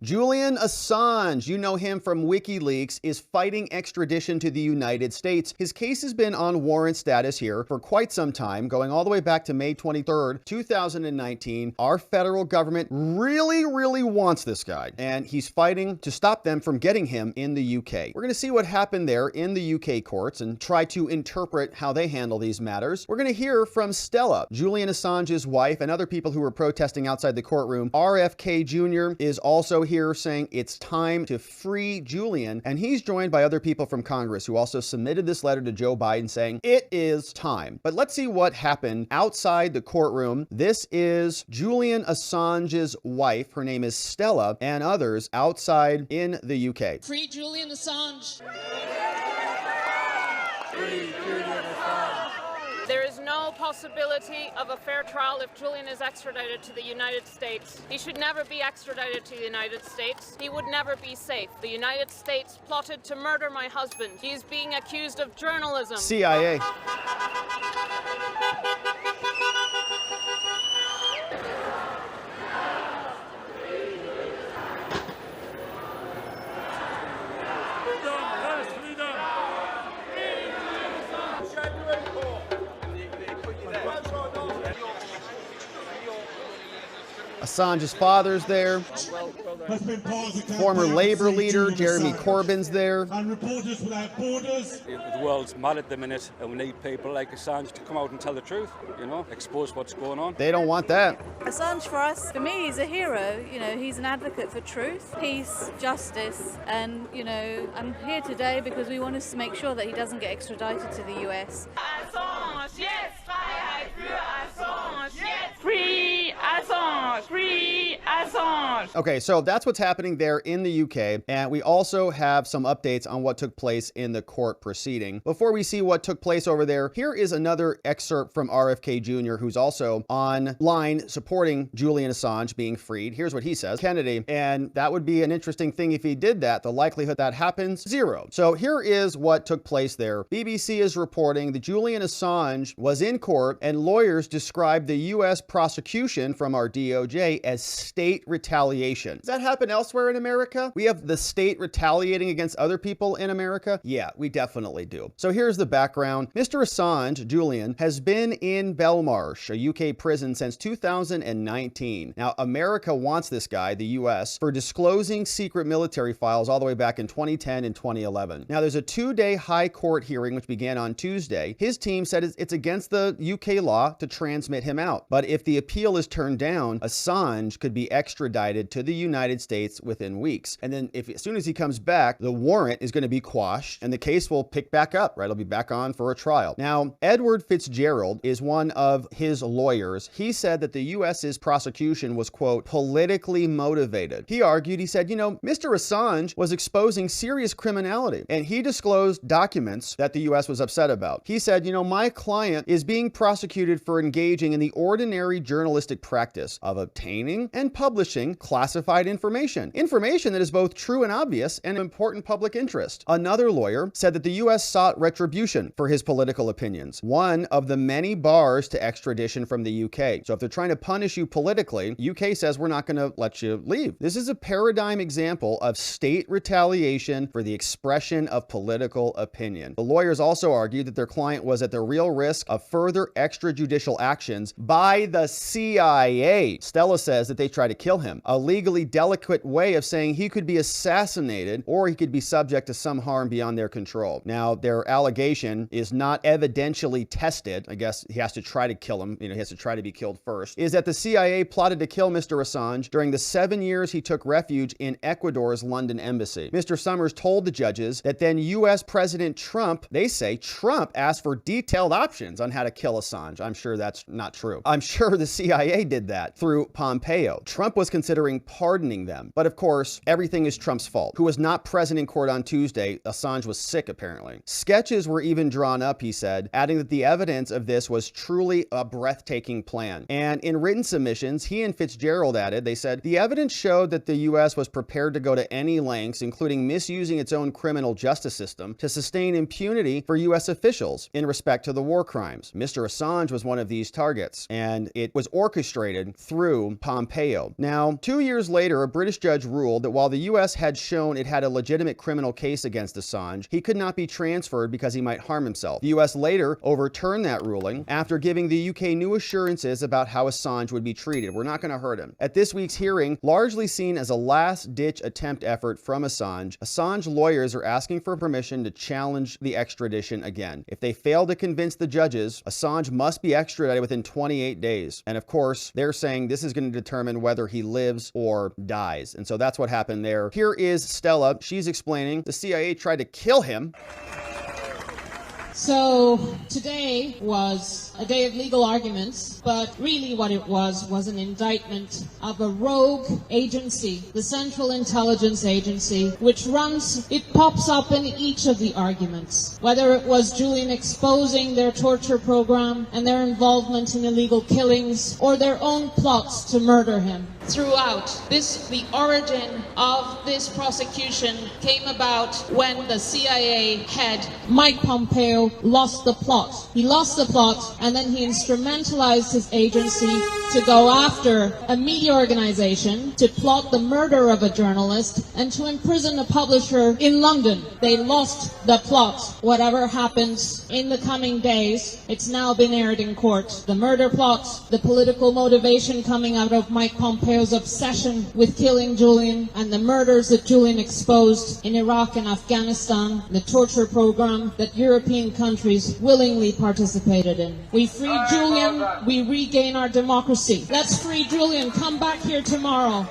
Julian Assange, you know him from WikiLeaks, is fighting extradition to the United States. His case has been on warrant status here for quite some time, going all the way back to May 23rd, 2019. Our federal government really wants this guy, and he's fighting to stop them from getting him in the UK. We're going to see what happened there in the UK courts and try to interpret how they handle these matters. We're going to hear from Stella, Julian Assange's wife, and other people who were protesting outside the courtroom. RFK Jr. is also here saying it's time to free Julian, and he's joined by other people from Congress who also submitted this letter to Joe Biden saying it is time. But let's see what happened outside the courtroom. This is Julian Assange's wife. Her name is Stella, and others outside in the UK. Free Julian Assange. Free Julian Assange. There is no possibility of a fair trial if Julian is extradited to the United States. He should never be extradited to the United States. He would never be safe. The United States plotted to murder my husband. He is being accused of journalism. CIA. Assange's father's there. Former Labour leader Jeremy Corbyn's there. And Reporters Without Borders. The world's mad at the minute, and we need people like Assange to come out and tell the truth, expose what's going on. They don't want that. Assange for us, for me, he's a hero. He's an advocate for truth, peace, justice, and, I'm here today because we want to make sure that he doesn't get extradited to the US. Assange, yes! Freiheit für Assange, yes! Free Assange! Free Assange! Okay, so that's what's happening there in the UK, and we also have some updates on what took place in the court proceeding. Before we see what took place over there, here is another excerpt from RFK Jr., who's also online supporting Julian Assange being freed. Here's what he says. Kennedy, and that would be an interesting thing if he did that. The likelihood that happens, 0. So here is what took place there. BBC is reporting that Julian Assange was in court, and lawyers described the U.S. prosecution from our DOJ as state retaliation. Does that happen elsewhere in America? We have the state retaliating against other people in America? Yeah, we definitely do. So here's the background. Mr. Assange, Julian, has been in Belmarsh, a UK prison, since 2019. Now, America wants this guy, the US, for disclosing secret military files all the way back in 2010 and 2011. Now, there's a 2-day high court hearing which began on Tuesday. His team said it's against the UK law to transmit him out. But if the appeal is turned down, Assange could be extradited to the United States within weeks. And then as soon as he comes back, the warrant is going to be quashed and the case will pick back up, right? It'll be back on for a trial. Now, Edward Fitzgerald is one of his lawyers. He said that the US's prosecution was, quote, politically motivated. He argued, he said, Mr. Assange was exposing serious criminality, and he disclosed documents that the US was upset about. He said, my client is being prosecuted for engaging in the ordinary journalistic practice of obtaining and publishing classified information that is both true and obvious and important public interest. Another lawyer said that the U.S. sought retribution for his political opinions, one of the many bars to extradition from the UK. So if they're trying to punish you politically, UK says we're not going to let you leave. This is a paradigm example of state retaliation for the expression of political opinion. The lawyers also argued that their client was at the real risk of further extrajudicial actions by the CIA. Stella says that they tried to kill him, a legally delicate way of saying he could be assassinated or he could be subject to some harm beyond their control. Now, their allegation is not evidentially tested. I guess he has to try to kill him. He has to try to be killed first. Is that the CIA plotted to kill Mr. Assange during the 7 years he took refuge in Ecuador's London embassy. Mr. Summers told the judges that then U.S. President Trump, they say Trump asked for detailed options on how to kill Assange. I'm sure that's not true. I'm sure the CIA did that through Pompeo. Trump was considering pardoning them. But of course, everything is Trump's fault, who was not present in court on Tuesday. Assange was sick, apparently. Sketches were even drawn up, he said, adding that the evidence of this was truly a breathtaking plan. And in written submissions, he and Fitzgerald added, they said, the evidence showed that the U.S. was prepared to go to any lengths, including misusing its own criminal justice system, to sustain impunity for U.S. officials in respect to the war crimes. Mr. Assange was one of these targets, and it was orchestrated through Pompeo. Now, 2 years later, a British judge ruled that while the US had shown it had a legitimate criminal case against Assange, he could not be transferred because he might harm himself. The US later overturned that ruling after giving the UK new assurances about how Assange would be treated. We're not going to hurt him. At this week's hearing, largely seen as a last-ditch attempt effort from Assange lawyers are asking for permission to challenge the extradition again. If they fail to convince the judges, Assange must be extradited within 28 days. And of course, they're saying this is going to determine whether he lives or dies. And so that's what happened there. Here is Stella. She's explaining the CIA tried to kill him. So today was a day of legal arguments, but really what it was an indictment of a rogue agency, the Central Intelligence Agency, which it pops up in each of the arguments. Whether it was Julian exposing their torture program and their involvement in illegal killings, or their own plots to murder him. Throughout the origin of this prosecution came about when the CIA head, Mike Pompeo, lost the plot. He lost the plot, and then he instrumentalized his agency to go after a media organization, to plot the murder of a journalist, and to imprison a publisher in London. They lost the plot. Whatever happens in the coming days, it's now been aired in court. The murder plot, the political motivation coming out of Mike Pompeo's obsession with killing Julian, and the murders that Julian exposed in Iraq and Afghanistan, the torture program that European countries willingly participated in. We freed Julian, we regain our democracy. Let's free Julian. Come back here tomorrow.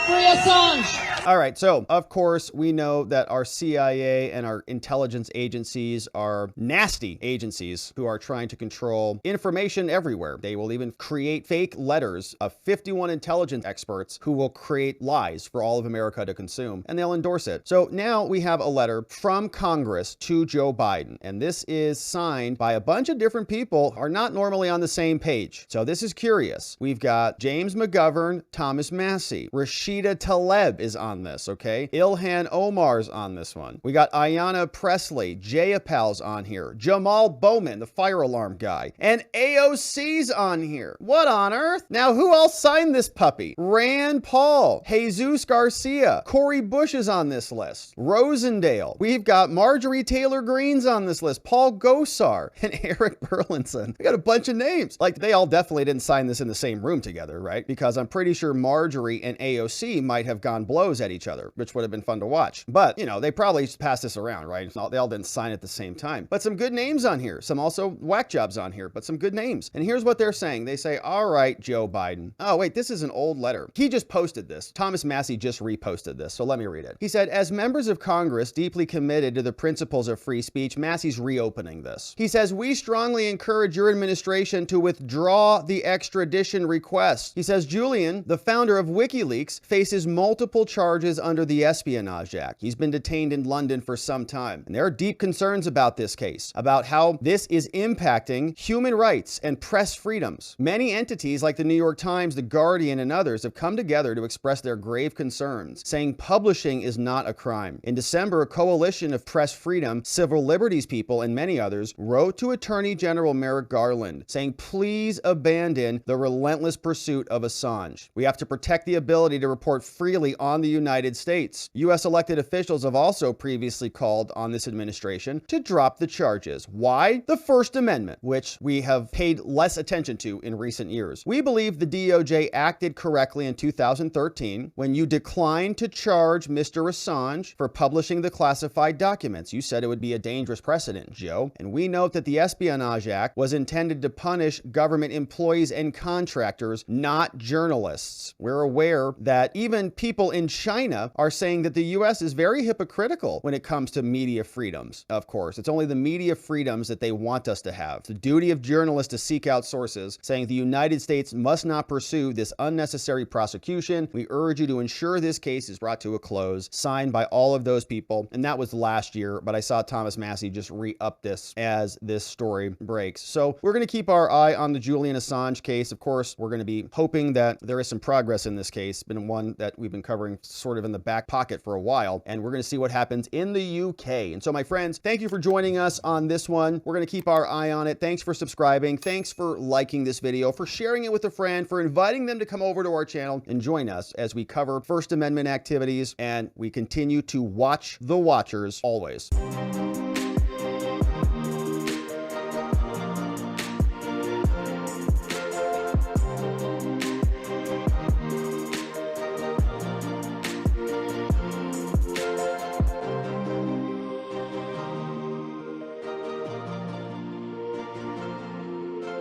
Free Assange. All right, so of course we know that our CIA and our intelligence agencies are nasty agencies who are trying to control information everywhere. They will even create fake letters of 51 intelligence experts who will create lies for all of America to consume, and they'll endorse it. So now we have a letter from Congress to Joe Biden, and this is signed by a bunch of different people who are not normally on the same page. So this is curious. We've got James McGovern, Thomas Massie, Rashida Tlaib is on this, okay? Ilhan Omar's on this one. We got Ayanna Pressley, Jayapal's on here, Jamal Bowman, the fire alarm guy, and AOC's on here. What on earth? Now, who else signed this puppy? Rand Paul, Jesus Garcia, Cori Bush is on this list, Rosendale. We've got Marjorie Taylor Greene's on this list, Paul Gosar, and Eric Burlinson. We got a bunch of names. Like, they all definitely didn't sign this in the same room together, right? Because I'm pretty sure Marjorie and AOC might have gone blows at each other, which would have been fun to watch. But, you know, they probably passed this around, right? They all didn't sign at the same time. But some good names on here. Some also whack jobs on here, but some good names. And here's what they're saying. They say, all right, Joe Biden. Oh, wait, this is an old letter. He just posted this. Thomas Massie just reposted this, so let me read it. He said, as members of Congress deeply committed to the principles of free speech, Massie's reopening this. He says, we strongly encourage your administration to withdraw the extradition request. He says, Julian, the founder of WikiLeaks, faces multiple charges under the Espionage Act. He's been detained in London for some time. And there are deep concerns about this case, about how this is impacting human rights and press freedoms. Many entities like the New York Times, The Guardian, and others have come together to express their grave concerns, saying publishing is not a crime. In December, a coalition of press freedom, civil liberties people, and many others wrote to Attorney General Merrick Garland, saying, please abandon the relentless pursuit of Assange. We have to protect the ability to report freely on the United States. U.S. elected officials have also previously called on this administration to drop the charges. Why? The First Amendment, which we have paid less attention to in recent years. We believe the DOJ acted correctly in 2013 when you declined to charge Mr. Assange for publishing the classified documents. You said it would be a dangerous precedent, Joe. And we note that the Espionage Act was intended to punish government employees and contractors, not journalists. We're aware that even people in China are saying that the U.S. is very hypocritical when it comes to media freedoms. Of course, it's only the media freedoms that they want us to have. It's the duty of journalists to seek out sources, saying the United States must not pursue this unnecessary prosecution. We urge you to ensure this case is brought to a close, signed by all of those people. And that was last year, but I saw Thomas Massie just re-up this as this story breaks. So we're going to keep our eye on the Julian Assange case. Of course, we're going to be hoping that there is some progress in this case. It's been one that we've been covering sort of in the back pocket for a while, and we're going to see what happens in the UK. And so, my friends, thank you for joining us on this one. We're going to keep our eye on it. Thanks for subscribing. Thanks for liking this video, for sharing it with a friend, for inviting them to come over to our channel and join us as we cover First Amendment activities, and we continue to watch the watchers always.